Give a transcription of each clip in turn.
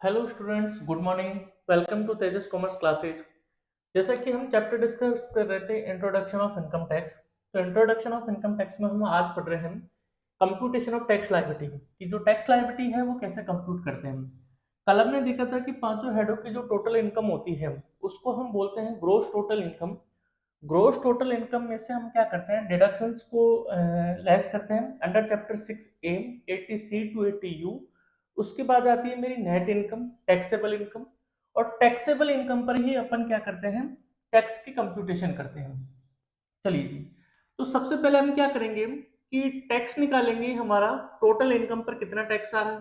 Hello students, good morning. Welcome to Tejas commerce classes. जैसा कि हम चैप्टर डिस्कस कर रहे थे इंट्रोडक्शन ऑफ इनकम टैक्स। तो इंट्रोडक्शन ऑफ इनकम टैक्स में हम आज पढ़ रहे हैं कंप्यूटेशन ऑफ टैक्स लायबिलिटी कि जो टैक्स लायबिलिटी है वो कैसे कंप्यूट करते हैं। कल हमने देखा था कि पांचों हेडों की जो टोटल इनकम होती है उसको हम बोलते हैं gross total income. Gross total income में से हम क्या करते हैं, डिडक्शंस को लेस करते हैं under chapter 6A 80C to 80U। उसके बाद आती है मेरी नेट इनकम, टैक्सेबल इनकम। और टैक्सेबल इनकम पर ही अपन क्या करते हैं, टैक्स की कंप्यूटेशन करते हैं। चलिए जी, तो सबसे पहले हम क्या करेंगे कि टैक्स निकालेंगे, हमारा टोटल इनकम पर कितना टैक्स आ रहा है,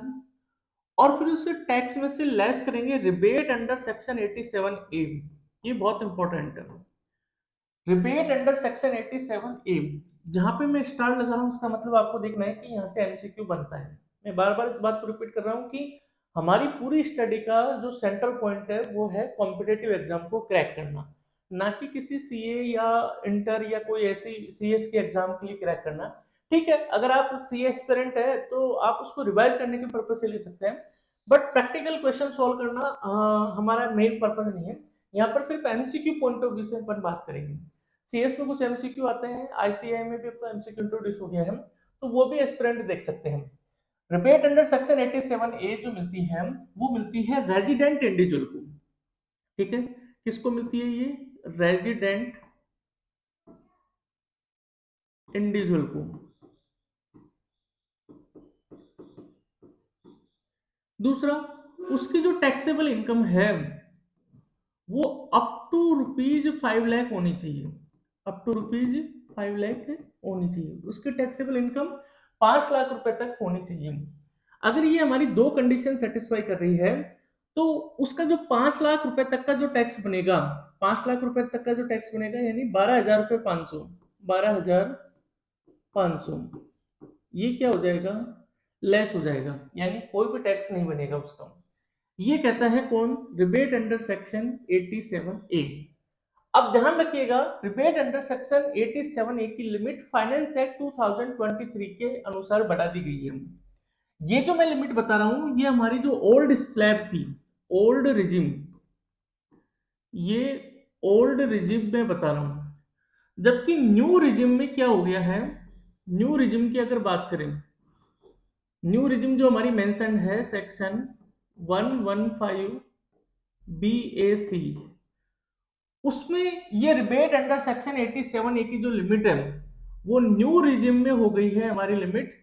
और फिर उसे टैक्स में से लेस करेंगे रिबेट अंडर सेक्शन 87A। ये बहुत इंपॉर्टेंट है, रिबेट अंडर सेक्शन 87A। जहां पे मैं स्टार लगा रहा हूं उसका मतलब आपको देखना है कि यहाँ से एमसीक्यू बनता है। मैं बार बार इस बात को रिपीट कर रहा हूँ कि हमारी पूरी स्टडी का जो सेंट्रल पॉइंट है वो है कॉम्पिटेटिव एग्जाम को क्रैक करना, ना कि किसी सीए या इंटर या कोई ऐसी सीएस के एग्जाम के लिए क्रैक करना। ठीक है, अगर आप सीए एस्पिरेंट है तो आप उसको रिवाइज करने के पर्पज से ले सकते हैं, बट प्रैक्टिकल क्वेश्चन सॉल्व करना हमारा मेन पर्पज नहीं है। यहाँ पर सिर्फ एमसीक्यू पॉइंट ऑफ व्यू से अपन बात करेंगे। सीएस में कुछ एमसीक्यू आते हैं, आईसीआई में भी अपना एमसीक्यू इंट्रोड्यूस हो गया है, तो वो भी एस्पिरेंट देख सकते हैं। रिबेट अंडर सेक्शन 87A जो मिलती है वो मिलती है रेजिडेंट इंडिविजुअल को। ठीक है, किसको मिलती है ये, रेजिडेंट इंडिविजुअल को। दूसरा, उसकी जो टैक्सेबल इनकम है वो अप टू ₹5 लाख होनी चाहिए। अप टू ₹5 लाख होनी चाहिए उसकी टैक्सेबल इनकम, 5 लाख रुपए तक होनी चाहिए। अगर ये हमारी दो कंडीशन सेटिस्फाई कर रही है तो उसका जो 5 लाख रुपए तक का जो टैक्स बनेगा, 5 लाख रुपए तक का जो टैक्स बनेगा यानी 12,500, 12,500, ये क्या हो जाएगा, लेस हो जाएगा, यानी कोई भी टैक्स नहीं बनेगा उसका। ये कहता है कौन, रिबेट अंडर सेक्शन 87A। अब ध्यान रखिएगा, रिबेट अंडर सेक्शन 87A की लिमिट फाइनेंस एक्ट 2023 के अनुसार बढ़ा दी गई है। ये जो मैं लिमिट बता रहा हूं ये हमारी जो ओल्ड स्लैब थी, ओल्ड रिजिम, ये ओल्ड रिजिम में बता रहा हूं। जबकि न्यू रिजिम में क्या हो गया है, न्यू रिजिम की अगर बात करें, न्यू रिजिम जो हमारी मेंशन है सेक्शन 115BAC, उसमें ये रिबेट अंडर सेक्शन 87A की जो लिमिट है वो न्यू रिजिम में हो गई है, हमारी लिमिट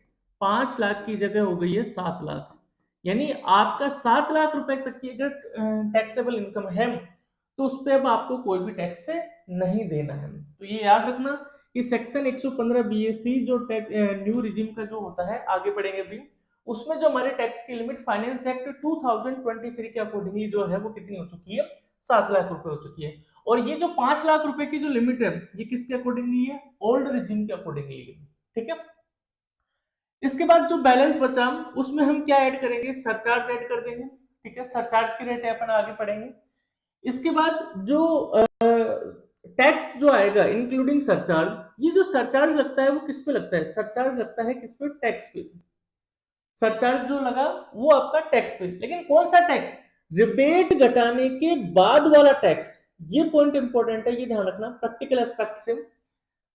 5 लाख की जगह हो गई है 7 लाख। यानी आपका 7 लाख रुपए तक की अगर टैक्सेबल इनकम है तो उस पर अब आपको कोई भी टैक्स नहीं देना है। तो ये याद रखना कि सेक्शन 115BAC जो न्यू रिजिम का जो होता है, आगे बढ़ेंगे अभी, उसमें जो हमारे टैक्स की लिमिट फाइनेंस एक्ट 2023 के अकॉर्डिंगली जो है वो कितनी हो चुकी है, 7 लाख रुपए हो चुकी है। और ये जो 5 लाख रुपए की जो लिमिट है ये किसके अकॉर्डिंगली है, ओल्ड रिजिम के अकॉर्डिंगली है। ठीक है, इसके बाद जो बैलेंस बचा उसमें हम क्या ऐड करेंगे, सरचार्ज ऐड कर देंगे। ठीक है, सरचार्ज की रेट है अपन आगे पढ़ेंगे। इसके बाद जो टैक्स जो आएगा इंक्लूडिंग सरचार्ज, ये जो सरचार्ज लगता है वो किस पे लगता है, सरचार्ज लगता है किस पे, टैक्स पे। सरचार्ज जो लगा वो आपका टैक्स पे, लेकिन कौन सा टैक्स, रिबेट घटाने के बाद वाला टैक्स। ये पॉइंट इंपॉर्टेंट है, ये ध्यान रखना प्रैक्टिकल एस्पेक्ट से।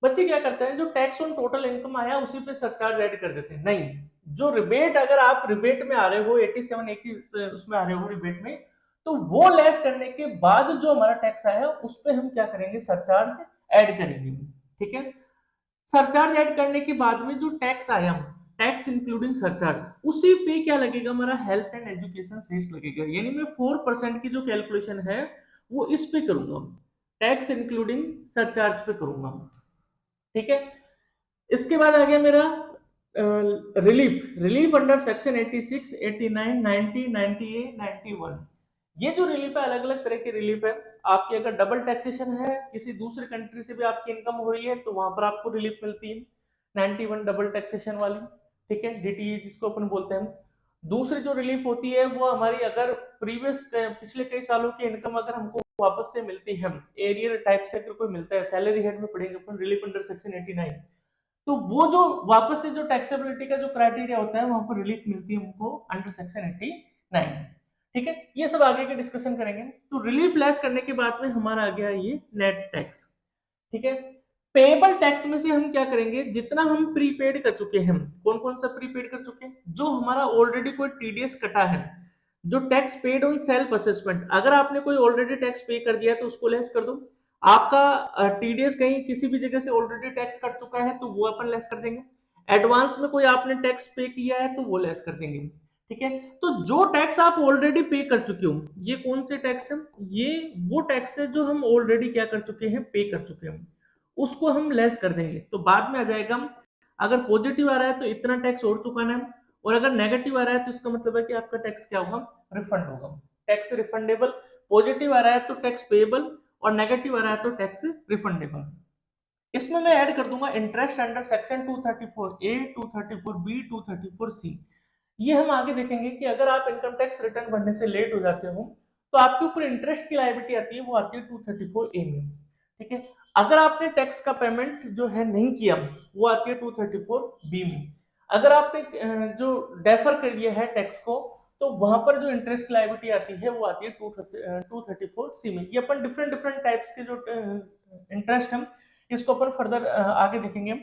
बच्चे क्या करते हैं, जो टैक्स ऑन टोटल इनकम आया उसी पे सरचार्ज ऐड कर देते हैं, नहीं। जो रिबेट, अगर आप रिबेट में आ रहे हो 87 की उसमें आ रहे हो रिबेट में, तो वो लेस करने के बाद जो हमारा टैक्स आया उस पे हम क्या करेंगे, सरचार्ज ऐड करेंगे। ठीक है, सरचार्ज ऐड करने के बाद में जो टैक्स आया, टैक्स इंक्लूडिंग सरचार्ज, उसी पे क्या लगेगा, हमारा हेल्थ एंड एजुकेशन सेस लगेगा। यानी मैं 4% की जो कैलकुलेशन है वो इस पे करूंगा, टैक्स इंक्लूडिंग सरचार्ज पे करूंगा। ठीक है, इसके बाद आ गया मेरा relief, relief under section 86, 89, 90, 90A, 91। ये जो रिलीफ है अलग अलग तरह की रिलीफ है। आपकी अगर डबल टैक्सेशन है, किसी दूसरे कंट्री से भी आपकी इनकम हो रही है तो वहां पर आपको रिलीफ मिलती है, 91 डबल टैक्सेशन वाली। ठीक है, डीटीए जिसको अपन बोलते हैं। दूसरी जो रिलीफ होती है वो हमारी अगर प्रीवियस पिछले कई सालों की इनकम अगर हमको वापस से मिलती है, एरियर टाइप से अगर कोई मिलता है, सैलरी हेड में पढ़ेंगे अपन रिलीफ अंडर सेक्शन 89, तो वो जो वापस से जो टैक्सेबिलिटी का जो क्राइटेरिया होता है वहां पर रिलीफ मिलती है हमको अंडर सेक्शन 89। ठीक है, ये सब आगे के डिस्कशन करेंगे। तो रिलीफ लेस करने के बाद में हमारा आ गया ये नेट टैक्स। ठीक है, पेएबल टैक्स में से हम क्या करेंगे, जितना हम प्रीपेड कर चुके हैं, कौन कौन सा प्रीपेड कर चुके हैं, जो हमारा ऑलरेडी कोई टीडीएस कटा है, जो tax paid on self assessment, अगर आपने कोई ऑलरेडी टैक्स पे कर दिया है तो उसको लेस कर दो। आपका टीडीएस कहीं किसी भी जगह से ऑलरेडी टैक्स कट चुका है तो वो अपन लेस कर देंगे। एडवांस में कोई आपने टैक्स पे किया है तो वो लेस कर देंगे। ठीक है, तो जो टैक्स आप ऑलरेडी पे कर चुके हो, ये कौन से टैक्स है, ये वो टैक्स है जो हम ऑलरेडी क्या कर चुके हैं, पे कर चुके हैं, उसको हम लेस कर देंगे। तो बाद में आ जाएगा, अगर पॉजिटिव आ रहा है तो इतना टैक्स और चुकाना है, और अगर नेगेटिव आ रहा है तो इसका मतलब है कि आपका टैक्स क्या होगा, रिफंड होगा। टैक्स रिफंडेबल, पॉजिटिव आ रहा है तो टैक्स पेएबल, और नेगेटिव आ रहा है तो टैक्स रिफंडेबल। इसमें मैं ऐड कर दूंगा इंटरेस्ट अंडर सेक्शन 234 ए, 234 बी, 234 सी। ये हम आगे देखेंगे कि अगर आप इनकम टैक्स रिटर्न भरने से लेट हो जाते हो तो आपके ऊपर इंटरेस्ट की लायबिलिटी आती है, वो आती है 234 ए में। ठीक है, अगर आपने टैक्स का पेमेंट जो है नहीं किया, वो आती है 234 बी में। अगर आपने जो डेफर कर दिया है टैक्स को, तो वहां पर जो इंटरेस्ट लायबिलिटी आती है वो आती है 234 सी में। ये अपन डिफरेंट डिफरेंट टाइप्स के जो इंटरेस्ट हम इसको अपन फर्दर आगे देखेंगे।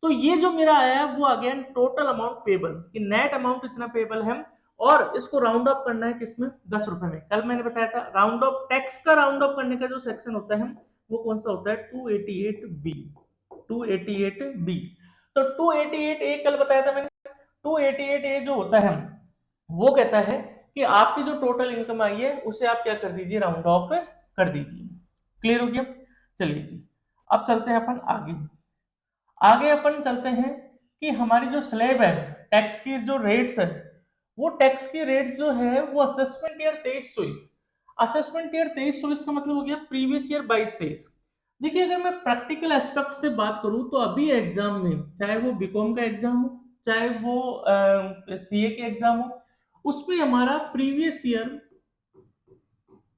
तो ये जो मेरा आया है वो आ गया टोटल अमाउंट पेबल, कि नेट अमाउंट इतना पेबल है, और इसको राउंड अप करना है किसमें, 10 रुपए में। कल मैंने बताया था राउंड अप, टैक्स का राउंड अप करने का जो सेक्शन होता है वो कौन सा होता है, 288 बी, 288 बी। तो 288 ए कल बताया था मैंने। 288 ए जो होता है वो कहता है कि आपकी जो टोटल इनकम आई है उसे आप क्या कर दीजिए, राउंड ऑफ कर दीजिए। क्लियर हो गया, चलिए जी अब चलते हैं अपन आगे। आगे अपन चलते हैं कि हमारी जो स्लैब है टैक्स की, जो रेट्स है, वो टैक्स की रेट्स जो है वो असेसमेंट ईयर 23-24, असेसमेंट ईयर 23-24 का मतलब हो गया प्रीवियस ईयर 22-23। देखिए, अगर मैं प्रैक्टिकल एस्पेक्ट से बात करूं तो अभी एग्जाम में, चाहे वो बीकॉम का एग्जाम हो, चाहे वो सीए के एग्जाम हो, उसमें हमारा प्रीवियस ईयर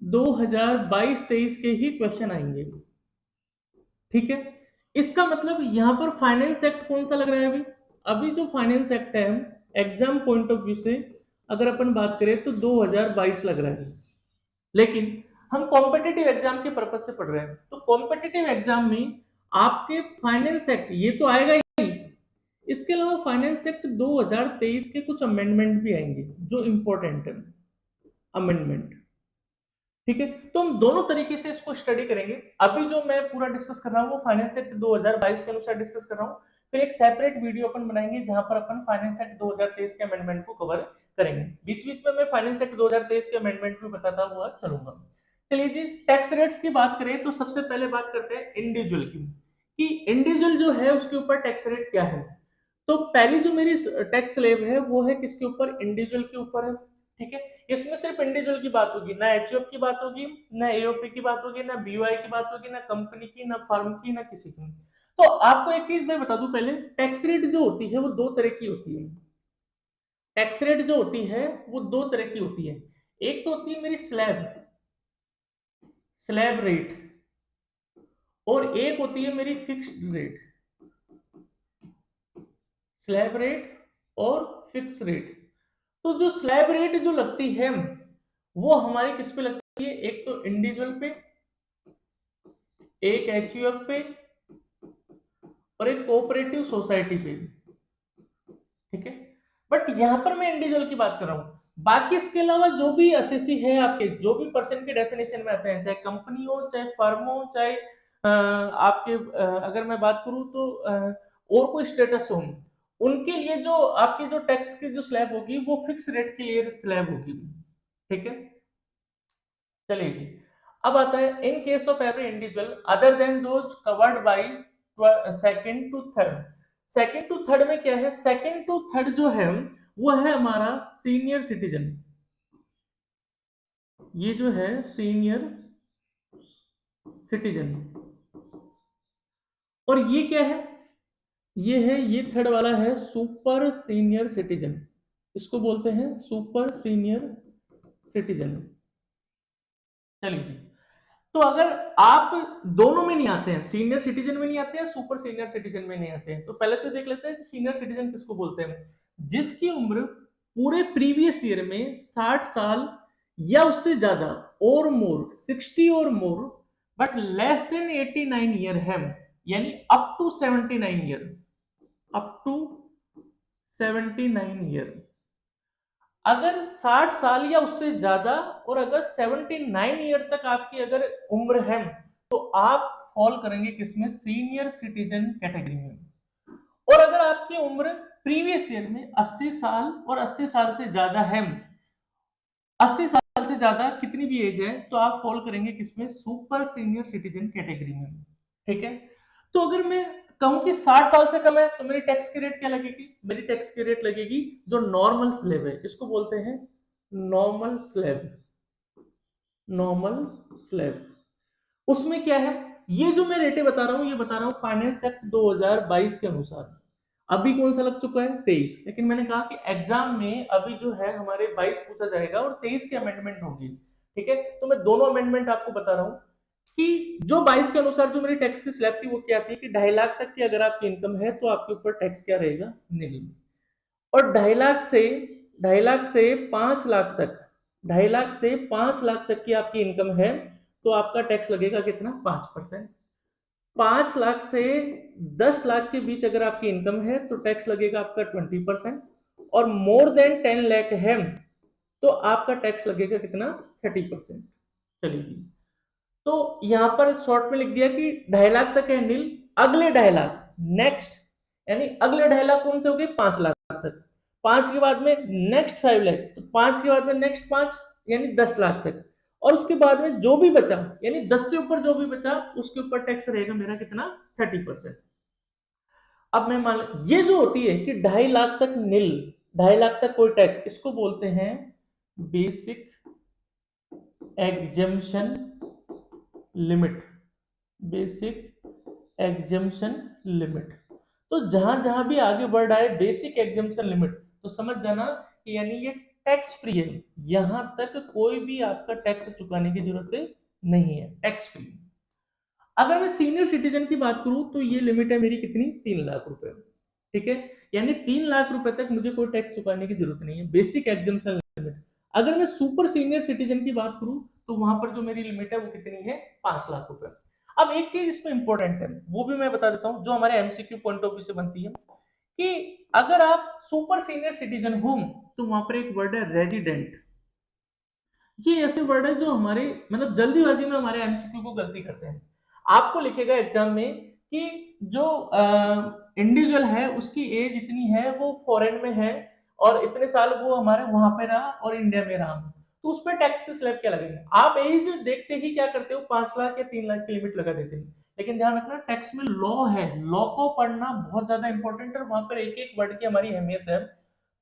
2022-23 के ही क्वेश्चन आएंगे। ठीक है, इसका मतलब यहां पर फाइनेंस एक्ट कौन सा लग रहा है, अभी अभी जो फाइनेंस एक्ट है एग्जाम पॉइंट ऑफ व्यू से अगर अपन बात करें तो 2022 लग रहा है। लेकिन हम कॉम्पिटिटिव एग्जाम के पर्पज से पढ़ रहे हैं, तो कॉम्पिटिटिव एग्जाम में आपके फाइनेंस एक्ट ये तो आएगा ही, इसके अलावा फाइनेंस एक्ट 2023 के कुछ अमेंडमेंट भी आएंगे जो इंपॉर्टेंट है, अमेंडमेंट। ठीक है, तो हम दोनों तरीके से इसको स्टडी करेंगे। अभी जो मैं पूरा डिस्कस कर रहा हूँ वो फाइनेंस एक्ट 2022 के अनुसार डिस्कस कर रहा हूँ। फिर एक सेपरेट वीडियो अपन बनाएंगे जहां पर अपन फाइनेंस एक्ट 2023 के अमेंडमेंट को कवर करेंगे। बीच बीच में मैं फाइनेंस एक्ट 2023 के अमेंडमेंट भी बताता हुआ चलूंगा। चलिए जी, टैक्स रेट्स की बात करें तो सबसे पहले बात करते हैं इंडिविजुअल की, कि इंडिविजुअल जो है उसके ऊपर टैक्स रेट क्या है। तो पहली जो मेरी टैक्स स्लैब है वो है किसके ऊपर, इंडिविजुअल के ऊपर है। ठीक है, इसमें सिर्फ इंडिविजुअल की बात होगी, ना एचयूएफ की बात होगी, ना एओपी की बात होगी, ना बीओआई की बात होगी, ना कंपनी की, ना फर्म की, ना किसी की। तो आपको एक चीज मैं बता दूं पहले, टैक्स रेट जो होती है वो दो तरह की होती है। टैक्स रेट जो होती है वो दो तरह की होती है। एक तो होती है मेरी स्लैब, स्लैब रेट, और एक होती है मेरी फिक्स्ड रेट, स्लैब रेट और फिक्स रेट। तो जो स्लैब रेट जो लगती है वो हमारी किस पे लगती है, एक तो इंडिविजुअल पे, एक एचयूएफ पे, और एक कोऑपरेटिव सोसाइटी पे। ठीक है, बट यहां पर मैं इंडिविजुअल की बात कर रहा हूं। बाकी इसके अलावा जो भी एसएससी है आपके, जो भी पर्सन के डेफिनेशन में आते हैं, चाहे कंपनी हो, चाहे फर्म हो, चाहे आपके अगर मैं बात करूं तो और कोई स्टेटस हो, उनके लिए जो आपकी जो टैक्स की जो स्लैब होगी वो फिक्स रेट के लिए स्लैब होगी। ठीक है, चलिए जी अब आता है in case of every individual other than those covered by second to third. Second to third में क्या है, सेकंड टू थर्ड जो है वो है हमारा सीनियर सिटीजन। ये जो है सीनियर सिटीजन, और ये क्या है, ये है, ये थर्ड वाला है सुपर सीनियर सिटीजन, इसको बोलते हैं सुपर सीनियर सिटीजन। चलिए, तो अगर आप दोनों में नहीं आते हैं, सीनियर सिटीजन में नहीं आते हैं, सुपर सीनियर सिटीजन में नहीं आते हैं, तो पहले तो देख लेते हैं कि सीनियर सिटीजन किसको बोलते हैं, जिसकी उम्र पूरे प्रीवियस ईयर में 60 साल या उससे ज्यादा और मोर 60 और more but less than 89 year है, यानी up to 79 year, up to 79 year. अगर 60 साल या उससे ज्यादा और अगर 79 ईयर तक आपकी अगर उम्र है तो आप फॉल करेंगे किसमें, सीनियर सिटीजन कैटेगरी में। और अगर आपकी उम्र प्रीवियस ईयर में 80 साल और 80 साल से ज्यादा है, 80 साल से ज्यादा कितनी भी एज है, तो आप फॉल करेंगे किसमें, सुपर सीनियर सिटीजन कैटेगरी में। ठीक है, तो अगर मैं कहूं कि 60 साल से कम है तो मेरी टैक्स की रेट क्या लगेगी, मेरी टैक्स की रेट लगेगी जो नॉर्मल स्लैब है, इसको बोलते हैं नॉर्मल स्लैब, नॉर्मल स्लैब। उसमें क्या है, ये जो मैं रेटें बता रहा हूं ये बता रहा हूं फाइनेंस एक्ट 2022 के अनुसार। अभी कौन सा लग चुका है, 23, लेकिन मैंने कहा कि एग्जाम में अभी जो है हमारे 22 पूछा जाएगा और 23 की अमेंडमेंट होगी। ठीक है, तो मैं दोनों अमेंडमेंट आपको बता रहा हूं कि जो 22 के अनुसार जो मेरी टैक्स की स्लैब थी वो क्या थी कि 2.5 लाख तक की अगर आपकी इनकम है तो आपके ऊपर टैक्स क्या रहेगा, निल। और 2.5 लाख से 5 लाख तक, 2.5 लाख से 5 लाख तक की आपकी इनकम है तो आपका टैक्स लगेगा कितना, 5%। 5 लाख से 10 लाख के बीच अगर आपकी इनकम है तो टैक्स लगेगा आपका 20%। और मोर देन 10 लाख है तो आपका टैक्स लगेगा कितना, 30%। चलिए जी, तो यहां पर शॉर्ट में लिख दिया कि 2.5 लाख तक है नील, अगले 2.5 लाख नेक्स्ट, यानी अगले 2.5 लाख कौन से हो गए, 5 लाख तक। 5 के बाद में नेक्स्ट 5 लाख, तो 5 के बाद में नेक्स्ट 5, यानी 10 लाख तक। और उसके बाद में जो भी बचा, यानी 10 से ऊपर जो भी बचा उसके ऊपर टैक्स रहेगा मेरा कितना, 30%। अब मैं मान, ये जो होती है कि 2.5 लाख तक नील, 2.5 लाख तक कोई टैक्स, इसको बोलते हैं basic exemption limit, basic exemption limit. तो जहां जहां भी आगे बढ़ रहा है बेसिक एग्जम्पशन लिमिट, तो समझ जाना कि यानी ये टैक्स फ्री है, यहां तक कोई भी आपका टैक्स चुकाने की जरूरत नहीं है, टैक्स फ्री। अगर मैं सीनियर सिटीजन की बात करूं तो ये लिमिट है मेरी कितनी, 3 लाख रुपए। ठीक है, यानी 3 लाख रुपए तक मुझे कोई टैक्स चुकाने की जरूरत नहीं है, बेसिक एग्जम्पशन लिमिट। अगर मैं सुपर सीनियर सिटीजन की बात करूं तो वहां पर जो मेरी लिमिट है वो कितनी है, 5 लाख रुपए। अब एक चीज इसमें इंपॉर्टेंट है वो भी मैं बता देता हूं जो हमारे एमसीक्यू पॉइंट ऑफ व्यू से बनती है, कि अगर आप सुपर सीनियर सिटीजन हो तो वहां पर एक वर्ड है रेजिडेंट। ये ऐसे वर्ड है जो हमारे मतलब जल्दीबाजी में हमारे एमसीक्यू को गलती करते हैं। आपको लिखेगा एग्जाम में कि जो इंडिविजुअल है उसकी एज इतनी है, वो फॉरेन में है और इतने साल वो हमारे वहां पे रहा और इंडिया में रहा, तो उस पर टैक्स की स्लैब क्या लगेगी। आप एज देखते ही क्या करते हो, 5 लाख या 3 लाख की लिमिट लगा देते हैं। लेकिन ध्यान रखना टैक्स में लॉ है, लॉ को पढ़ना बहुत ज्यादा इंपॉर्टेंट है और वहां पर एक एक वर्ड की हमारी अहमियत है।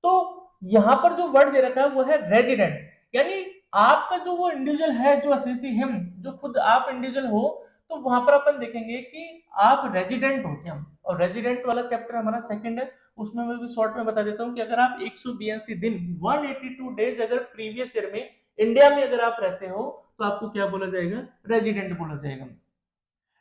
तो यहां पर जो वर्ड दे रखा है वो है रेजिडेंट, यानी आपका जो वो इंडिविजुअल है, जो असेसी हिम, जो खुद आप इंडिविजुअल हो, तो वहां पर अपन देखेंगे कि आप रेजिडेंट हो क्या। और रेजिडेंट वाला चैप्टर हमारा सेकंड है, उसमें मैं भी शॉर्ट में बता देता हूं कि अगर आप 182 दिन 182 डेज अगर प्रीवियस ईयर में इंडिया में अगर आप रहते हो तो आपको क्या बोला जाएगा, रेजिडेंट बोला जाएगा।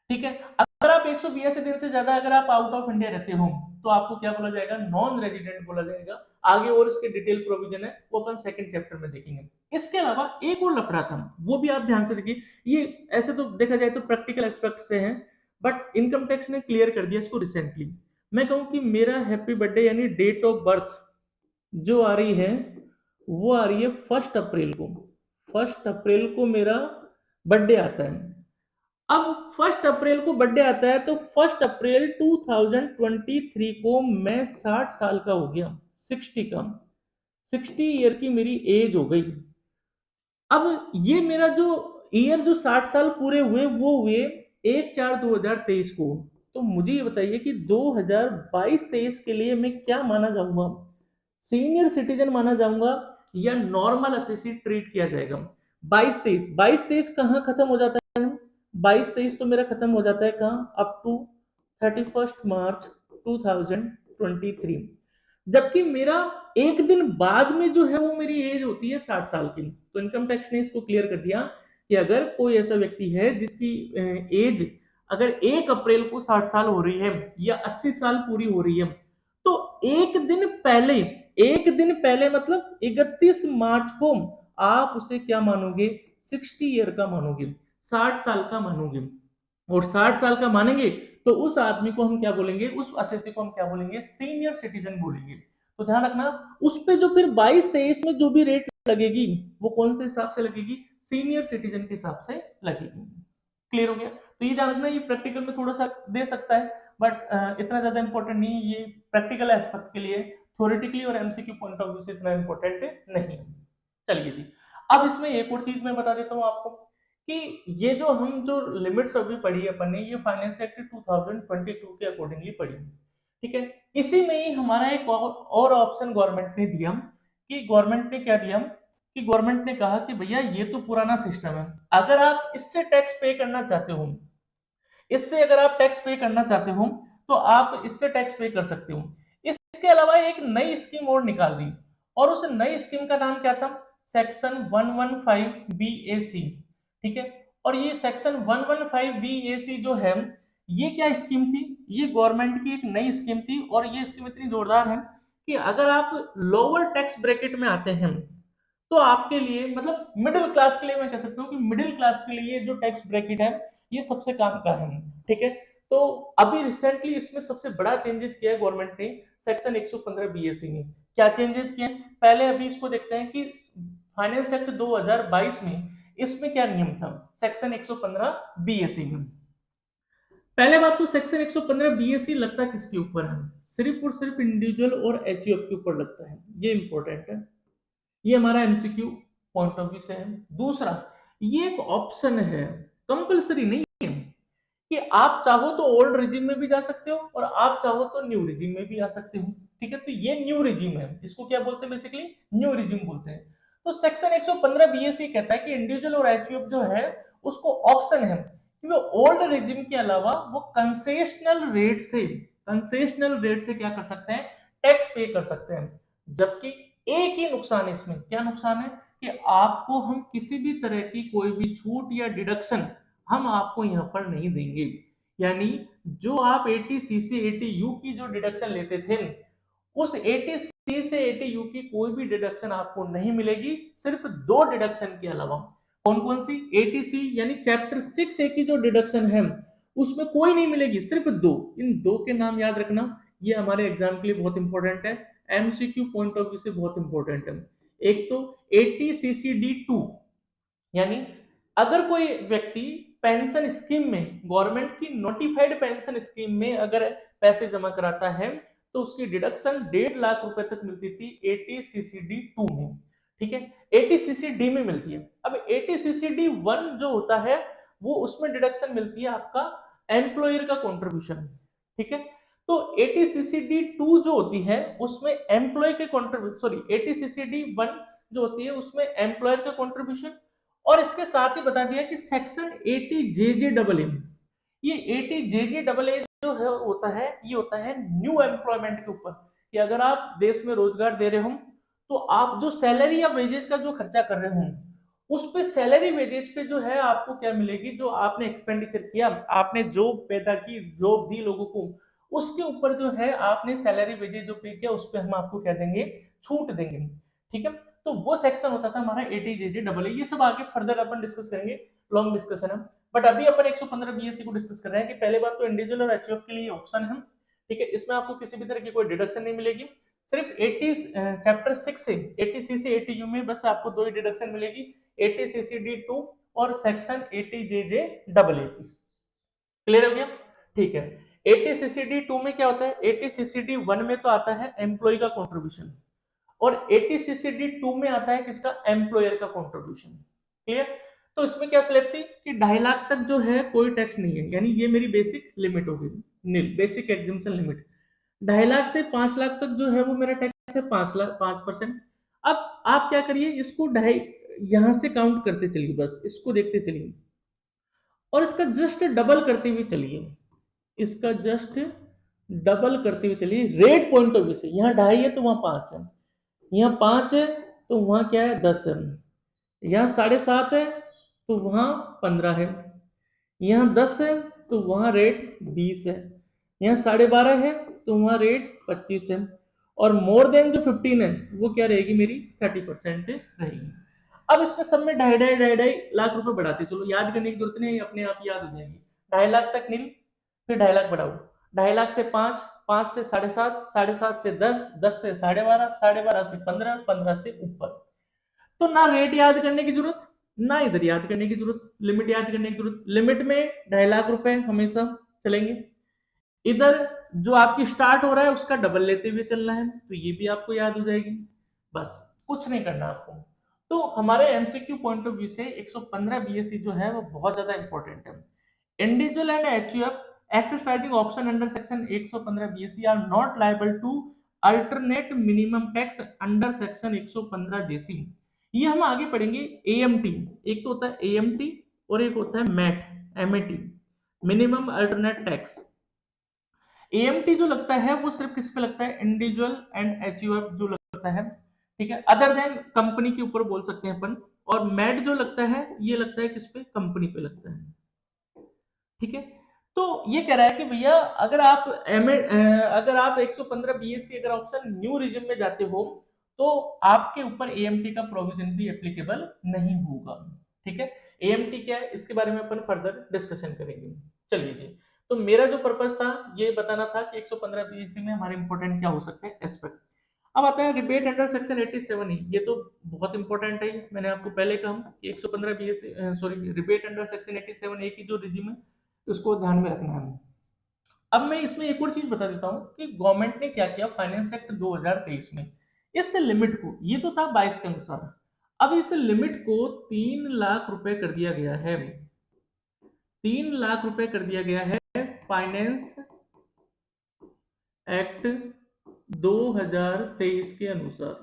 ठीक है, अगर आप 182 दिन से ज्यादा अगर आप आउट ऑफ इंडिया रहते हो तो आपको क्या बोला जाएगा, नॉन रेजिडेंट बोला जाएगा। आगे और इसके डिटेल प्रोविजन है वो अपन सेकंड चैप्टर में देखेंगे। इसके अलावा एक और लफड़ा था वो भी आप ध्यान से देखिए, ये ऐसे तो देखा जाए तो प्रैक्टिकल एस्पेक्ट से है, बट इनकम टैक्स ने क्लियर कर दिया इसको रिसेंटली। मैं कहूं कि मेरा हैप्पी बर्थडे यानी डेट ऑफ बर्थ जो आ रही है वो आ रही है 1 अप्रैल को, 1 अप्रैल को मेरा बर्थडे आता है। अब 1 अप्रैल को बर्थडे आता है तो 1 अप्रैल 2023 को मैं 60 साल का हो गया, 60 का, 60 ईयर की मेरी एज हो गई। अब ये मेरा जो ईयर जो 60 साल पूरे हुए वो हुए 1/4/2023 को। तो मुझे ये बताइए कि 2022-23 के लिए मैं क्या माना जाऊंगा, सीनियर सिटीजन माना जाऊंगा या नॉर्मल असेसी ट्रीट किया जाएगा। 22-23, 22-23 कहाँ खत्म हो जाता है, 22-23 तो मेरा खत्म हो जाता है कहाँ, अप टू 31 मार्च 2023। जबकि मेरा एक दिन बाद में जो है वो मेरी एज होती है 60 साल की। तो इनकम टैक्स ने इसको क्लियर कर दिया कि अगर कोई ऐसा व्यक्ति है जिसकी एज अगर 1 अप्रैल को 60 साल हो रही है या 80 साल पूरी हो रही है, तो एक दिन पहले, एक दिन पहले मतलब 31 मार्च को आप उसे क्या मानोगे, 60 ईयर का मानोगे, 60 साल का मानोगे। और 60 साल का मानेंगे तो उस आदमी को हम क्या बोलेंगे, उस असेसी को हम क्या बोलेंगे, सीनियर सिटीजन बोलेंगे। तो ध्यान रखना, उस पे जो फिर 22-23 में जो भी रेट लगेगी वो कौन से हिसाब से लगेगी, सीनियर सिटीजन के हिसाब से लगेगी। क्लियर हो गया? तो ये ध्यान रखना, ये प्रैक्टिकल में थोड़ा सा दे सकता है, बट इतना ज्यादा इंपॉर्टेंट नहीं है, ये प्रैक्टिकल एस्पेक्ट के लिए, थ्योरेटिकली और एमसीक्यू पॉइंट ऑफ व्यू से इतना इंपॉर्टेंट नहीं है। चलिए जी, अब इसमें एक और चीज मैं बता देता हूँ आपको कि ये जो हम जो लिमिट्स अभी पढ़ी है अपन ने, ये फाइनेंस एक्ट 2022 के अकॉर्डिंगली पढ़ी, ठीक है। इसी में ही हमारा एक और ऑप्शन गवर्नमेंट ने दिया, कि गवर्नमेंट ने क्या दिया, कि गवर्नमेंट ने कहा कि भैया ये तो पुराना सिस्टम है, अगर आप इससे टैक्स पे करना चाहते हो, इससे अगर आप टैक्स पे करना चाहते हो तो आप इससे टैक्स पे कर सकते हो। इसके अलावा एक नई स्कीम और निकाल दी, और उस नई स्कीम का नाम क्या था, सेक्शन 115 BAC, ठीक है। और ये सेक्शन 115 BAC जो है, ये क्या स्कीम थी, ये गवर्नमेंट की एक नई स्कीम थी, और ये स्कीम इतनी जोरदार है कि अगर आप लोअर टैक्स ब्रैकेट में आते हैं तो आपके लिए, मतलब मिडिल क्लास के लिए मैं कह सकता हूँ कि मिडिल क्लास के लिए जो टैक्स ब्रैकेट है ये सबसे काम का है, ठीक है। तो अभी रिसेंटली इसमें सबसे बड़ा चेंजेस किया है गवर्नमेंट ने सेक्शन 115 BAC में। क्या चेंजेस किए हैं, पहले अभी इसको देखते हैं कि फाइनेंस एक्ट 2022 में इसमें क्या नियम था सेक्शन 115 BAC में। पहले बात तो सेक्शन 115 BAC लगता किसके ऊपर है, सिर्फ और सिर्फ इंडिविजुअल और एचयूएफ के ऊपर लगता है, ये इंपॉर्टेंट है, ये हमारा एमसीक्यू पॉइंट ऑफ व्यू से है। दूसरा, ये एक ऑप्शन है, कंपलसरी नहीं है, कि आप चाहो तो ओल्ड रिजिम में भी जा सकते हो और आप चाहो तो न्यू रिजिम में भी आ सकते हो, ठीक है। तो ये न्यू रिजिम है, इसको क्या बोलते हैं, बेसिकली न्यू रिजिम बोलते हैं। तो सेक्शन 115 BAC कहता है कि इंडिविजुअल और एचयूएफ जो है उसको ऑप्शन है कि वो ओल्ड रिजिम के अलावा वो कंसेशनल रेट से क्या कर सकते हैं, टैक्स पे कर सकते हैं। जबकि एक ही नुकसान है इसमें, क्या नुकसान है, कि आपको हम किसी भी तरह की कोई भी छूट या डिडक्शन हम आपको यहां पर नहीं देंगे। यानी जो आप 80C से 80U की जो डिडक्शन लेते थे, उस 80C से 80U की कोई भी डिडक्शन आपको नहीं मिलेगी, सिर्फ दो डिडक्शन के अलावा। कौन कौन सी, 80C यानी चैप्टर 6A की जो डिडक्शन है उसमें कोई नहीं मिलेगी, सिर्फ दो। इन दो के नाम याद रखना, ये हमारे एग्जाम के लिए बहुत इंपॉर्टेंट है, एमसीक्यू पॉइंट ऑफ व्यू से बहुत इंपॉर्टेंट है। एक तो 80CCD2, यानी अगर कोई व्यक्ति पेंशन स्कीम में, गवर्नमेंट की नोटिफाइड पेंशन स्कीम में अगर पैसे जमा कराता है तो उसकी डिडक्शन 1.5 लाख रुपए तक मिलती थी 80CCD2 में, ठीक है। 80CCD में मिलती है। अब 80CCD1 जो होता है वो, उसमें डिडक्शन मिलती है आपका एम्प्लॉयर का कॉन्ट्रीब्यूशन, ठीक है। तो 80CCD2 जो होती है उसमें एम्प्लॉय के कॉन्ट्रीब्यूशन, सॉरी 80CCD1 जो होती है उसमें एम्प्लॉयर का कॉन्ट्रीब्यूशन। और इसके साथ ही बता दिया कि सेक्शन 80JJAA, ये 80JJAA जो है होता है, ये होता है न्यू एम्प्लॉयमेंट के ऊपर, कि अगर आप देश में रोजगार दे रहे हो तो आप जो सैलरी या वेजेस का जो खर्चा कर रहे हो उस पे सैलरी वेजेस पे जो है आपको क्या मिलेगी, जो आपने एक्सपेंडिचर किया, आपने जॉब पैदा की, जॉब दी लोगों को, उसके ऊपर जो है आपने सैलरी वेजेस जो पे किया उस पे हम आपको क्या देंगे, छूट देंगे, ठीक है। तो वो सेक्शन होता था हमारा 80JJAA। ये सब आगे फर्दर अपन डिस्कस करेंगे, लॉन्ग डिस्कशन है, बट अभी अपन 115 BAC को डिस्कस कर रहे हैं कि पहले बात तो इंडिविजुअल और एचयूएफ के लिए ऑप्शन है, ठीक है। इसमें आपको किसी भी तरह की कोई डिडक्शन नहीं मिलेगी, सिर्फ 80 चैप्टर 6 से 80C से 80U में बस आपको दो ही डिडक्शन मिलेगी, 80CCD2 और सेक्शन 80JJAA की। क्लियर हो गया, ठीक है। 80CCD2 में क्या होता है, 80CCD1 में तो आता है एम्प्लॉय का कॉन्ट्रीब्यूशन, और 80CCD2 में आता है किसका, एम्प्लॉयर का कंट्रीब्यूशन। क्लियर? तो इसमें क्या स्लैब थी कि 2.5 लाख तक जो है कोई टैक्स नहीं है, यानी ये मेरी बेसिक लिमिट हो गई, नील बेसिक एग्जिम्पशन लिमिट। 2.5 लाख से 5 लाख तक जो है वो मेरा टैक्स है 5 लाख 5%। अब आप क्या करिए, इसको ढाई यहां से काउंट करते चलिए, बस इसको देखते चलिए और इसका जस्ट डबल करते हुए चलिए, इसका जस्ट डबल करते हुए चलिए रेट पॉइंट ऑफ व्यू से। यहाँ 2.5 है तो वहां 5 है, यहाँ 5 है तो वहां क्या है, 10 है, यहाँ 7.5 है तो वहां 15 है, यहाँ 10 है तो वहां रेट 20 है, यहाँ 12.5 है तो वहां रेट 25 है, और मोर देन जो 15 है वो क्या रहेगी, मेरी 30% रहेगी। अब इसमें सब में 2.5 रुपए बढ़ाते चलो, याद करने की जरूरत नहीं, अपने आप याद हो जाएगी। 2.5 लाख तक नील, फिर 2.5 लाख बढ़ाओ, 2.5 लाख से 5, 5 से 7.5, 7.5 से 10, 10 से 12.5, 12.5 से 15, 15 से ऊपर। तो ना रेट याद करने की जरूरत, ना इधर याद करने की जरूरत, लिमिट याद करने की जरूरत। लिमिट में 2.5 लाख रुपए हमेशा चलेंगे। इधर जो आपकी स्टार्ट हो रहा है उसका डबल लेते हुए चलना है, तो ये भी आपको याद हो जाएगी। बस कुछ नहीं करना आपको। तो हमारे एमसीक्यू पॉइंट ऑफ व्यू से 115 बीएससी जो है वो बहुत ज्यादा इंपॉर्टेंट है। Individual and HUF exercising option under section 115 BSC are not liable to alternate minimum tax under section 115 JC. ये हम आगे पढ़ेंगे। एएमटी, एक तो होता है एएमटी और एक होता है MAT, MAT, minimum alternate tax. AMT जो लगता है वो सिर्फ किस पे लगता है, इंडिविजुअल एंड एचयूएफ जो लगता है, ठीक है, अदर देन कंपनी के ऊपर बोल सकते हैं अपन। और मैट जो लगता है ये लगता है किस पे, कंपनी पे लगता है, ठीक है। तो ये कह रहा है कि भैया अगर आप 115 बीएससी अगर ऑप्शन न्यू रिजिम में जाते हो तो आपके ऊपर एएमटी का प्रोविजन भी एप्लीकेबल नहीं होगा, ठीक है। एएमटी क्या है इसके बारे में अपन फर्दर डिस्कशन करेंगे। चलिए जी, तो मेरा जो पर्पस था ये बताना था कि 115 बीएससी में हमारे इंपॉर्टेंट क्या हो सकते हैं एस्पेक्ट। अब आता है रिबेट अंडर सेक्शन 87 ई, ये तो बहुत इंपॉर्टेंट है। मैंने आपको पहले कहा कि 115 BSc sorry rebate under section 87 ए की जो रिजिम है उसको ध्यान में रखना है। अब मैं इसमें एक और चीज बता देता हूं कि गवर्नमेंट ने क्या किया फाइनेंस एक्ट 2023 में, इस लिमिट को, ये तो था 22 के अनुसार, अब इस लिमिट को 3 लाख रुपए कर दिया गया है। 3 लाख रुपए कर दिया गया है फाइनेंस एक्ट 2023 के अनुसार।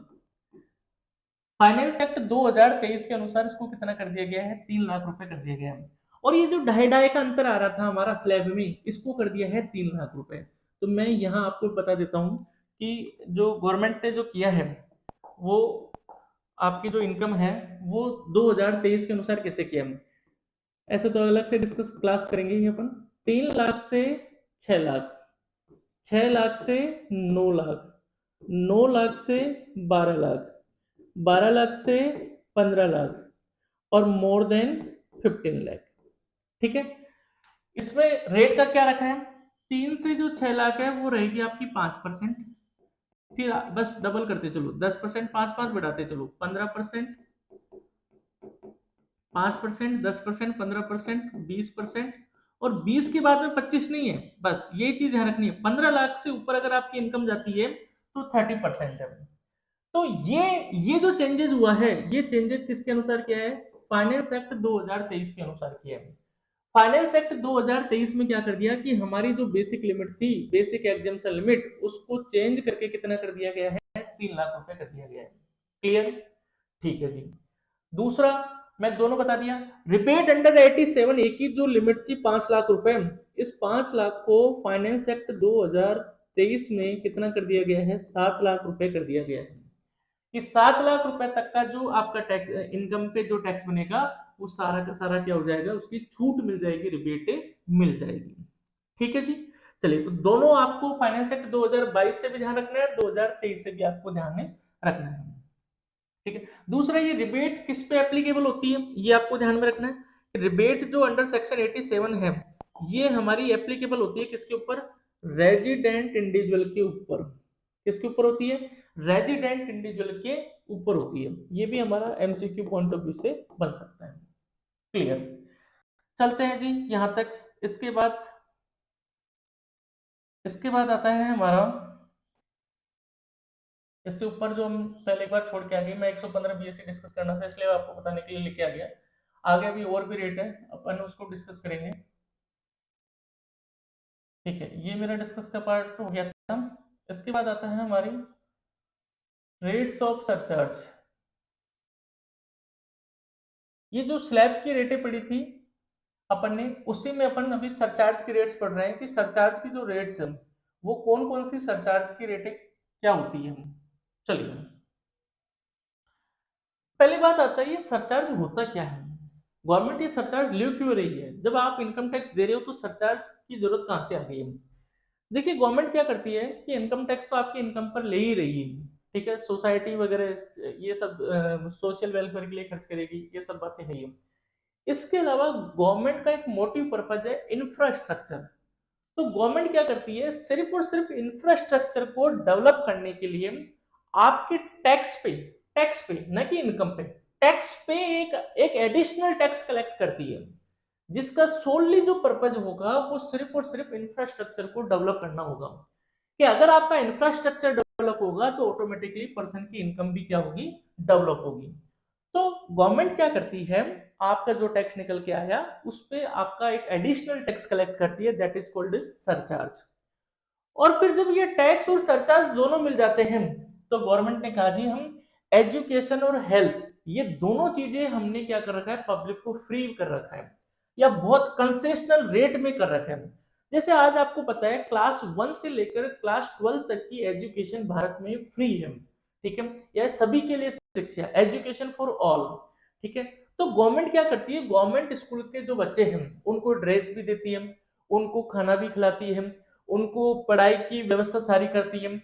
फाइनेंस एक्ट 2023 के अनुसार इसको कितना कर दिया गया है, 3 लाख रुपए कर दिया गया है। और ये जो ढाई ढाई का अंतर आ रहा था हमारा स्लैब में, इसको कर दिया है 3 लाख रुपए। तो मैं यहाँ आपको बता देता हूँ कि जो गवर्नमेंट ने जो किया है वो आपकी जो इनकम है वो 2023 के अनुसार कैसे किया है, ऐसे तो अलग से डिस्कस क्लास करेंगे ये अपन। 3 लाख से 6 लाख, 6 लाख से 9 लाख, 9 लाख से 12 लाख, 12 लाख से 15 लाख, और मोर देन 15 लाख, ठीक है। इसमें रेट का क्या रखा है, 3 से जो 6 लाख है वो रहेगी आपकी 5%। फिर बस डबल करते चलो, 10%, 5 5 बढ़ाते चलो, 15%, 5%, 10%, 15%, 20%, और 20 के बाद में 25 नहीं है। बस ये चीज ध्यान रखनी है, 15 लाख से ऊपर अगर आपकी इनकम जाती है तो 30% है। तो ये जो चेंजेस हुआ है ये चेंजेस किसके अनुसार किया है, फाइनेंस एक्ट 2023 के अनुसार किया है। फाइनेंस एक्ट 2023 में क्या कर दिया कि हमारी जो बेसिक लिमिट थी, बेसिक एग्जाम्पशन लिमिट, उसको चेंज करके कितना कर दिया गया है, 3 लाख रुपए कर दिया गया है। क्लियर, ठीक है जी। दूसरा मैं दोनों बता दिया। रिपेड अंडर 87 ए की जो लिमिट थी 5 लाख रुपए, इस 5 लाख को फाइनेंस एक्ट 2023 में कितना कर दिया गया है, 7 लाख रुपए कर दिया गया है। कि 7 लाख रुपए तक का जो आपका टैक्स, इनकम पे जो टैक्स बनेगा वो सारा का सारा क्या हो जाएगा, उसकी छूट मिल जाएगी, रिबेट मिल जाएगी, ठीक है जी। चलिए, तो दोनों आपको फाइनेंस एक्ट 2022 से भी ध्यान रखना है, 2023 से भी आपको ध्यान में रखना है, ठीक है। दूसरा, ये रिबेट किस पे एप्लीकेबल होती है ये आपको ध्यान में रखना है। रिबेट जो अंडर सेक्शन 87 है ये हमारी एप्लीकेबल होती है किसके ऊपर, रेजिडेंट इंडिविजुअल के ऊपर। किसके ऊपर होती है, रेजिडेंट इंडिविजुअल के ऊपर होती है। ये भी हमारा एमसीक्यू पॉइंट ऑफ व्यू से बन सकता है। क्लियर, चलते हैं जी यहां तक। इसके बाद आता है हमारा, इससे ऊपर जो हम पहले एक बार छोड़ के आ गए, मैं 115 बीएससी डिस्कस करना था इसलिए आपको बताने के लिए लेके आ गया। आगे भी और भी रेट है, अपन उसको डिस्कस करेंगे, ठीक है। ये मेरा डिस्कस का पार्ट हो गया था। इसके बाद आता है हमारी रेट्स ऑफ सरचार्ज। ये जो स्लैब की रेटें पड़ी थी अपन ने, उसी में अपन अभी सरचार्ज की रेट्स पढ़ रहे हैं कि सरचार्ज की जो रेट्स है वो कौन कौन सी सरचार्ज की रेटें क्या होती है। चलिए, पहली बात आता है ये सरचार्ज होता क्या है, गवर्नमेंट ये सरचार्ज ले क्यों रही है। जब आप इनकम टैक्स दे रहे हो तो सरचार्ज की जरूरत कहां से आ गई है। देखिए, गवर्नमेंट क्या करती है कि इनकम टैक्स तो आपकी इनकम पर ले ही रही है, ठीक है, सोसाइटी वगैरह ये सब सोशल वेलफेयर के लिए खर्च करेगी, ये सब बातें है ही। इसके अलावा गवर्नमेंट का एक मोटिव पर्पज है इंफ्रास्ट्रक्चर। तो गवर्नमेंट क्या करती है, सिर्फ और सिर्फ इंफ्रास्ट्रक्चर को डेवलप करने के लिए आपके टैक्स पे न कि इनकम पे, टैक्स पे एक एडिशनल टैक्स कलेक्ट करती है, जिसका सोलली जो पर्पज होगा वो सिर्फ और सिर्फ इंफ्रास्ट्रक्चर को डेवलप करना होगा। कि अगर आपका इंफ्रास्ट्रक्चर डेवलप होगा तो ऑटोमेटिकली पर्सन की इनकम भी क्या होगी, डेवलप होगी। तो गवर्नमेंट क्या करती है, आपका जो टैक्स निकल के आया उस पे आपका एक एडिशनल टैक्स कलेक्ट करती है, दैट इज कॉल्ड सरचार्ज। और फिर जब ये टैक्स और सरचार्ज दोनों मिल जाते हैं तो गवर्नमेंट ने कहा जी हम एजुकेशन और हेल्थ, ये दोनों चीजें हमने क्या कर रखा है, पब्लिक को फ्री कर रखा है या बहुत कंसेशनल रेट में कर रखा है। जैसे आज आपको पता है क्लास 1 से लेकर क्लास 12 तक की एजुकेशन भारत में फ्री है, ठीक है, यह सभी के लिए शिक्षा, एजुकेशन फॉर ऑल, ठीक है। तो गवर्नमेंट क्या करती है, गवर्नमेंट स्कूल के जो बच्चे हैं उनको ड्रेस भी देती है, उनको खाना भी खिलाती है, उनको पढ़ाई की व्यवस्था सारी करती है,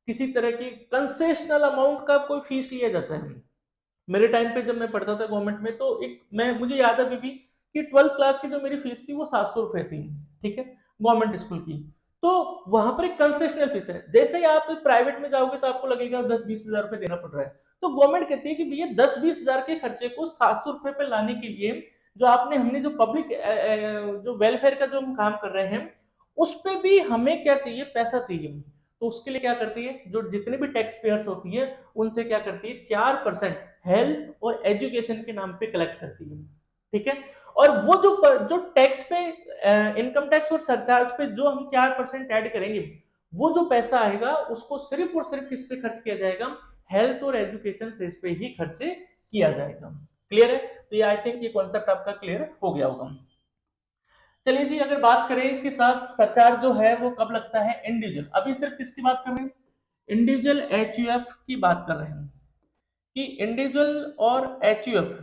किसी तरह की कंसेशनल अमाउंट का कोई फीस लिया जाता है। मेरे टाइम पे जब मैं पढ़ता था गवर्नमेंट में तो एक मैं मुझे याद है अभी भी कि 12th क्लास की जो मेरी फीस थी वो 700 रुपए थी, ठीक है, गवर्नमेंट स्कूल की। तो वहां पर एक कंसेशनल फीस है, जैसे ही आप प्राइवेट में जाओगे तो आपको लगेगा 10-20 हजार रुपए देना पड़ रहा है। तो गवर्नमेंट कहती है कि भैया 10-20 हजार के खर्चे को 700 रुपए पे लाने के लिए जो आपने हमने जो पब्लिक जो वेलफेयर का जो हम काम कर रहे हैं उस पे भी हमें क्या चाहिए, पैसा चाहिए। तो उसके लिए क्या करती है, जो जितने भी टैक्स पेयर्स होती है उनसे क्या करती है, 4% हेल्थ और एजुकेशन के नाम पे कलेक्ट करती है, ठीक है। और वो जो टैक्स पे इनकम टैक्स और सरचार्ज पे जो हम 4% ऐड करेंगे, वो जो पैसा आएगा उसको सिर्फ और सिर्फ किस पे खर्च किया जाएगा, हेल्थ और एजुकेशन से इस पे ही खर्च किया जाएगा। क्लियर है? तो ये आई थिंक ये कॉन्सेप्ट आपका क्लियर हो गया होगा। चलिए जी, अगर बात करें कि साहब सरचार्ज जो है वो कब लगता है, इंडिविजुअल, अभी सिर्फ किसकी बात कर रहे हैं, इंडिविजुअल एचयूएफ की बात कर रहे हैं कि इंडिविजुअल और HUF,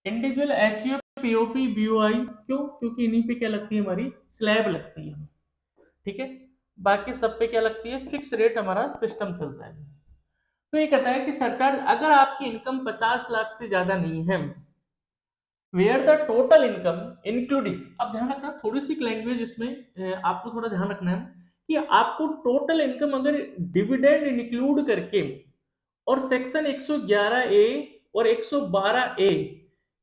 individual HUF POP BOI, क्यों, क्योंकि इन्हीं पे क्या लगती है, हमारी स्लैब लगती है, ठीक है। बाकी सब पे क्या लगती है, फिक्स रेट हमारा सिस्टम चलता है। तो ये कहता है कि सरचार्ज अगर आपकी इनकम 50 लाख से ज्यादा नहीं है, where the total income including, अब ध्यान रखना थोड़ी सी लैंग्वेज इसमें आपको थोड़ा ध्यान रखना है कि आपको टोटल इनकम अगर डिविडेंड इंक्लूड करके और सेक्शन 111 ए और 112 ए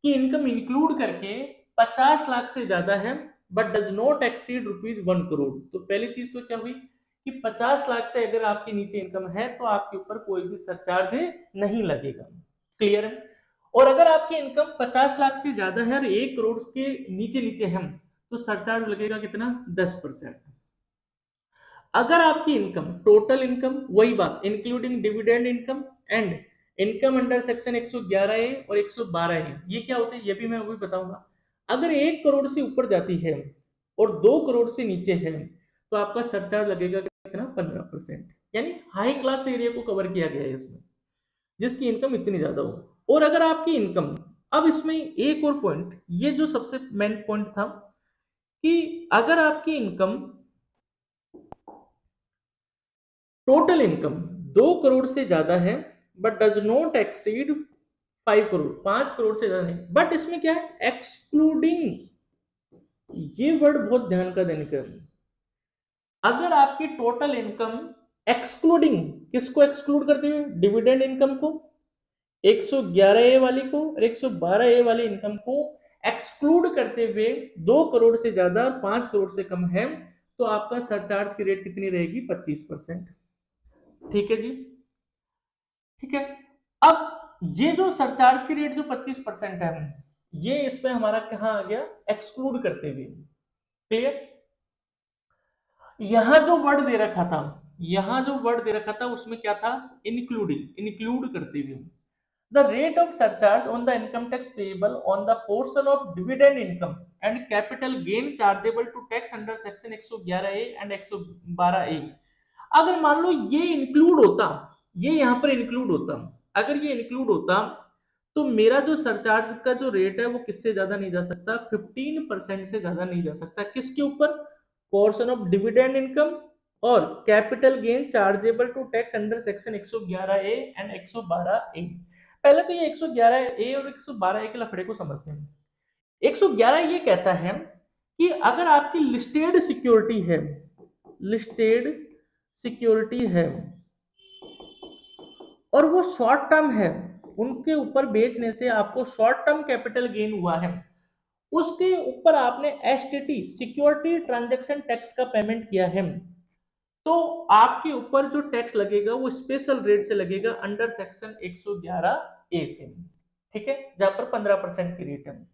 की इनकम इंक्लूड करके 50 लाख से ज्यादा है but does not exceed ₹1 crore, तो पहली चीज तो क्या हुई कि 50 लाख से अगर आपके नीचे इनकम है तो आपके ऊपर कोई भी सरचार्ज नहीं लगेगा। क्लियर है? और अगर आपकी इनकम 50 लाख से ज्यादा है और 1 करोड़ के नीचे नीचे है तो सरचार्ज लगेगा कितना, 10%। अगर आपकी इनकम टोटल इनकम, वही बात including dividend income and income under section 111 ए और 112 ए, ये क्या होते हैं ये भी मैं अभी बताऊंगा। अगर 1 करोड़ से ऊपर जाती है और 2 करोड़ से नीचे है तो आपका सरचार्ज लगेगा कितना, 15%। यानी हाई क्लास एरिया को कवर किया गया है इसमें, जिसकी इनकम इतनी ज्यादा हो। और अगर आपकी इनकम, अब इसमें एक और पॉइंट, ये जो सबसे मेन पॉइंट था कि अगर आपकी इनकम टोटल इनकम 2 करोड़ से ज्यादा है but does not exceed 5 crore, 5 crore से ज्यादा नहीं, बट इसमें क्या है, एक्सक्लूडिंग, ये वर्ड बहुत ध्यान का देने का है। अगर आपकी टोटल इनकम एक्सक्लूडिंग, किसको एक्सक्लूड करते हुए, डिविडेंड इनकम को, 111 ए वाली को और 112 ए वाली इनकम को एक्सक्लूड करते हुए 2 करोड़ से ज्यादा और 5 करोड़ से कम है तो आपका सरचार्ज की रेट कितनी रहेगी, 25%। ठीक है जी, ठीक है। अब ये जो सरचार्ज की रेट जो 25% है, ये इसमें हमारा कहां आ गया, एक्सक्लूड करते हुए। क्लियर? यहां जो वर्ड दे रखा था, यहां जो वर्ड दे रखा था उसमें क्या था, इंक्लूडिंग, इंक्लूड करते हुए। The rate of surcharge on the income tax payable on the portion of dividend income and capital gain chargeable to tax under section 111A and 112A, अगर मान लो ये इंक्लूड होता, ये यहां पर इंक्लूड होता, अगर ये इंक्लूड होता तो मेरा जो सरचार्ज का जो रेट है वो किससे ज्यादा नहीं जा सकता, 15% से ज्यादा नहीं जा सकता। किसके ऊपर, पोर्शन ऑफ डिविडेंड इनकम और capital gain chargeable to tax under section 111A and 112A। पहले तो ये 111A और 112A के लफड़े को समझते हैं। 111 ये कहता है कि अगर आपकी लिस्टेड सिक्योरिटी है, लिस्टेड सिक्योरिटी है और वो शॉर्ट टर्म है, उनके ऊपर बेचने से आपको शॉर्ट टर्म कैपिटल गेन हुआ है, उसके ऊपर आपने एसटीटी सिक्योरिटी ट्रांजैक्शन टैक्स का पेमेंट किया है, तो आपके ऊपर जो टैक्स लगेगा वो स्पेशल रेट से लगेगा अंडर सेक्शन 111A से, ठीक है, जहां पर 15% की रेट है।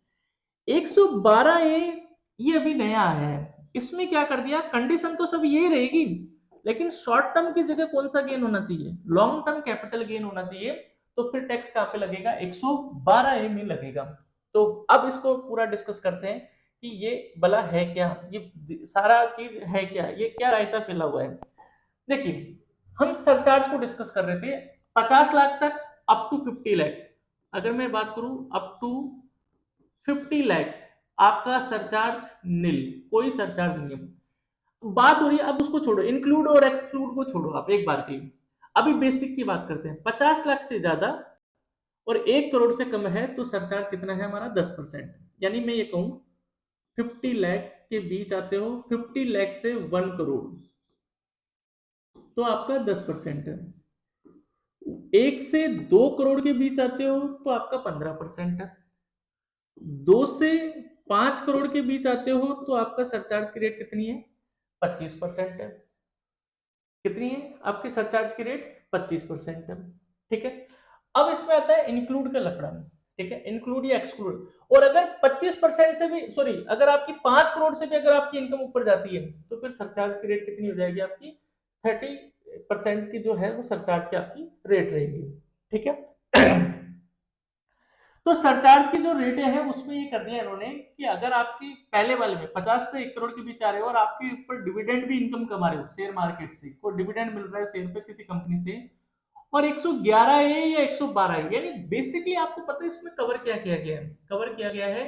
112A ये अभी नया आया है, इसमें क्या कर दिया, कंडीशन तो सब यही रहेगी, लेकिन शॉर्ट टर्म की जगह कौन सा गेन होना चाहिए, लॉन्ग टर्म कैपिटल गेन होना चाहिए, तो फिर टैक्स कहां पे लगेगा, 112A में लगेगा। तो अब इसको पूरा डिस्कस करते हैं कि ये भला है क्या, ये सारा चीज है क्या, ये क्या रायता फैला हुआ है। देखिए, हम सरचार्ज को डिस्कस कर रहे थे, 50 लाख तक अप टू 50 लाख, अगर मैं बात करूं अप टू 50 लाख आपका सरचार्ज नील, कोई सरचार्ज नहीं है। बात हो रही है, अब उसको छोड़ो, इंक्लूड और एक्सक्लूड को छोड़ो आप एक बार के लिए, अभी बेसिक की बात करते हैं। 50 लाख से ज्यादा और 1 करोड़ से कम है तो सरचार्ज कितना है हमारा, 10%। यानी मैं ये कहूं 50 लाख के बीच आते हो, 50 लाख से 1 करोड़, तो आपका 10% है। 1 से 2 करोड़ के बीच आते हो तो आपका 15% है। 2 से 5 करोड़ के बीच आते हो तो आपका सरचार्ज की रेट कितनी है, 25% है। कितनी है आपकी सरचार्ज की रेट, 25% है, ठीक है। अब इसमें आता है इंक्लूड का लफड़ा, ठीक है, इंक्लूड या एक्सक्लूड। और अगर 25% से भी, सॉरी, अगर आपकी 5 करोड़ से भी अगर आपकी इनकम ऊपर जाती है तो फिर सरचार्ज की रेट कितनी हो जाएगी आपकी, 30% की जो है वो सरचार्ज की आपकी रेट रहेगी, ठीक है। तो सरचार्ज की जो रेटें हैं उसमें ये कर दिया इन्होंने कि अगर आपकी पहले वाले में 50 से 1 करोड़ के बीच आ रहे हो और आपके ऊपर डिविडेंड भी इनकम कमा रहे हो शेयर मार्केट से, कोई डिविडेंड मिल रहा है शेयर पे किसी कंपनी से, और 111A या 112A, यानी बेसिकली आपको पता है इसमें कवर क्या किया गया है, कवर किया गया है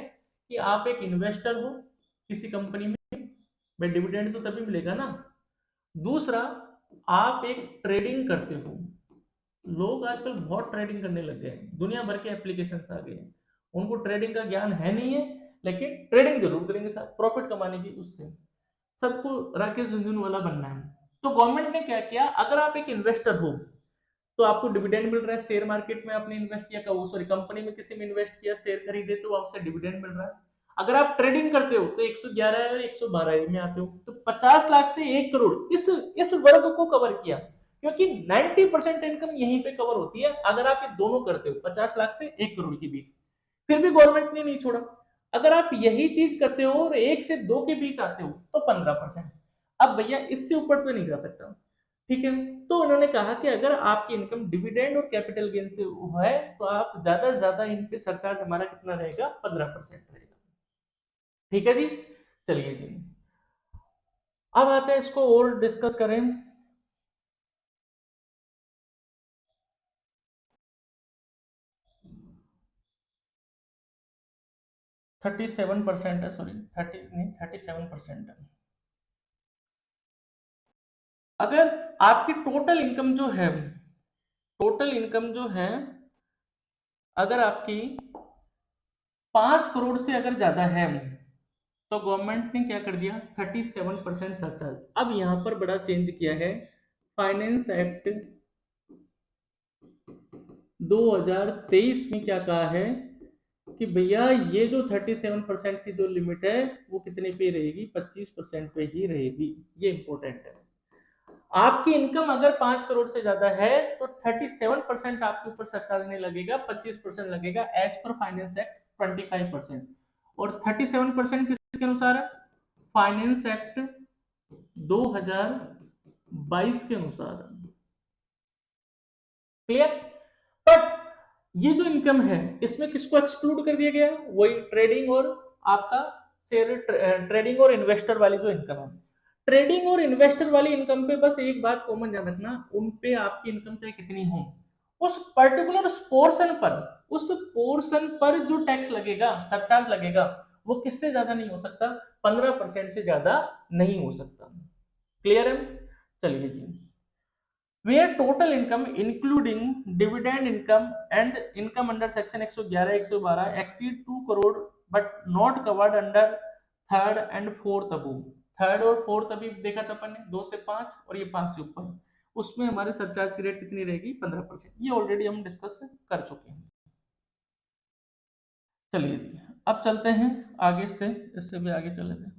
कि आप एक इन्वेस्टर हो किसी कंपनी में, भाई डिविडेंड तो तभी मिलेगा ना। दूसरा, आप एक ट्रेडिंग करते हो, लोग आजकल बहुत ट्रेडिंग करने लग गए हैं, दुनिया भर के एप्लीकेशन आ गए हैं, उनको ट्रेडिंग का ज्ञान है नहीं है, लेकिन ट्रेडिंग जरूर करेंगे साथ प्रॉफिट कमाने की, उससे सबको राकेश झुनझुनवाला बनना है। तो गवर्नमेंट ने क्या किया, अगर आप एक इन्वेस्टर हो तो आपको डिविडेंड मिल रहा है, शेयर मार्केट में आपने इन्वेस्ट किया, सॉरी कंपनी में किसी में इन्वेस्ट किया, शेयर खरीदे तो आपसे डिविडेंड मिल रहा है। अगर आप ट्रेडिंग करते हो तो 111 और 112 में आते हो, तो 50 लाख से 1 करोड़ इस वर्ग को कवर किया, क्योंकि 90% इनकम यहीं पे कवर होती है अगर आप ये दोनों करते हो 50 लाख से 1 करोड़ के बीच। फिर भी गवर्नमेंट ने नहीं छोड़ा, अगर आप यही चीज करते हो और 1 से 2 के बीच आते हो तो 15%। अब भैया इससे ऊपर तो नहीं जा सकता, ठीक है। तो उन्होंने कहा कि अगर आपकी इनकम डिविडेंड और कैपिटल गेन से है तो आप ज्यादा से ज्यादा इन पे सरचार्ज हमारा कितना रहेगा, 15% रहेगा, ठीक है जी। चलिए जी, अब आते हैं इसको और डिस्कस करें। 37% है, सॉरी 30 नहीं, 37% है। अगर आपकी टोटल इनकम जो है, टोटल इनकम जो है अगर आपकी 5 करोड़ से अगर ज्यादा है तो गवर्नमेंट ने क्या कर दिया, 37% सरचार्ज। अब यहां पर बड़ा चेंज किया है, फाइनेंस एक्ट 2023 में क्या कहा है कि भैया ये जो 37% की जो लिमिट है वो कितने पे रहेगी, 25% पे ही रहेगी। ये इंपॉर्टेंट है, आपकी इनकम अगर 5 करोड़ से ज्यादा है तो 37% आपके ऊपर सरचार्ज नहीं लगेगा, 25% लगेगा एज पर फाइनेंस एक्ट 25%। और 37% किसके अनुसार है, फाइनेंस एक्ट 2022 के अनुसार। क्लियर। बट ये जो इनकम है इसमें किसको एक्सक्लूड कर दिया गया, वही ट्रेडिंग और आपका शेयर, ट्रेडिंग और इन्वेस्टर वाली जो इनकम है। ट्रेडिंग और इन्वेस्टर वाली इनकम पे बस एक बात कॉमन ध्यान रखना, उन पे आपकी इनकम चाहे कितनी हो, उस पर्टिकुलर पोर्शन पर, उस पोर्शन पर जो टैक्स लगेगा, सरचार्ज लगेगा, वो किससे ज्यादा नहीं हो सकता, 15% से ज्यादा नहीं हो सकता। क्लियर है। चलिए जी, where total income including dividend income and income under section 111 112 exceed 2 crore but not covered under third and fourth above. Third और फोर्थ अभी देखा था अपन ने, 2 से 5 और ये 5 से ऊपर, उसमें हमारे सरचार्ज की रेट कितनी रहेगी? 15%। ये ऑलरेडी हम डिस्कस कर चुके हैं। चलिए जी, अब चलते हैं आगे से, इससे भी आगे चले थे।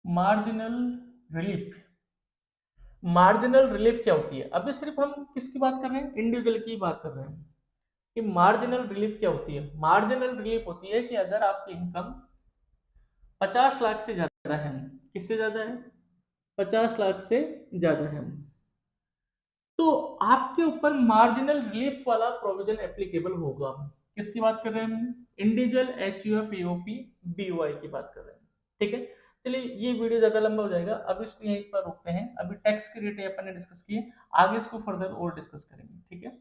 Marginal relief. मार्जिनल रिलीफ क्या होती है? अभी सिर्फ हम किसकी बात कर रहे हैं? इंडिविजुअल की बात कर रहे हैं कि मार्जिनल रिलीफ क्या होती है। मार्जिनल रिलीफ होती है कि अगर आपकी इनकम 50 लाख से ज्यादा है। किससे ज्यादा है? 50 लाख से ज्यादा है, तो आपके ऊपर मार्जिनल रिलीफ वाला प्रोविजन एप्लीकेबल होगा। किसकी बात कर रहे हैं हम? Individual H U P O P B Y की बात कर रहे हैं। ठीक है, चलिए ये वीडियो ज्यादा लंबा हो जाएगा, अब इसको यहीं पर रोकते हैं। अभी टैक्स की रेट अपन ने डिस्कस की है, आगे इसको फर्दर और डिस्कस करेंगे। ठीक है।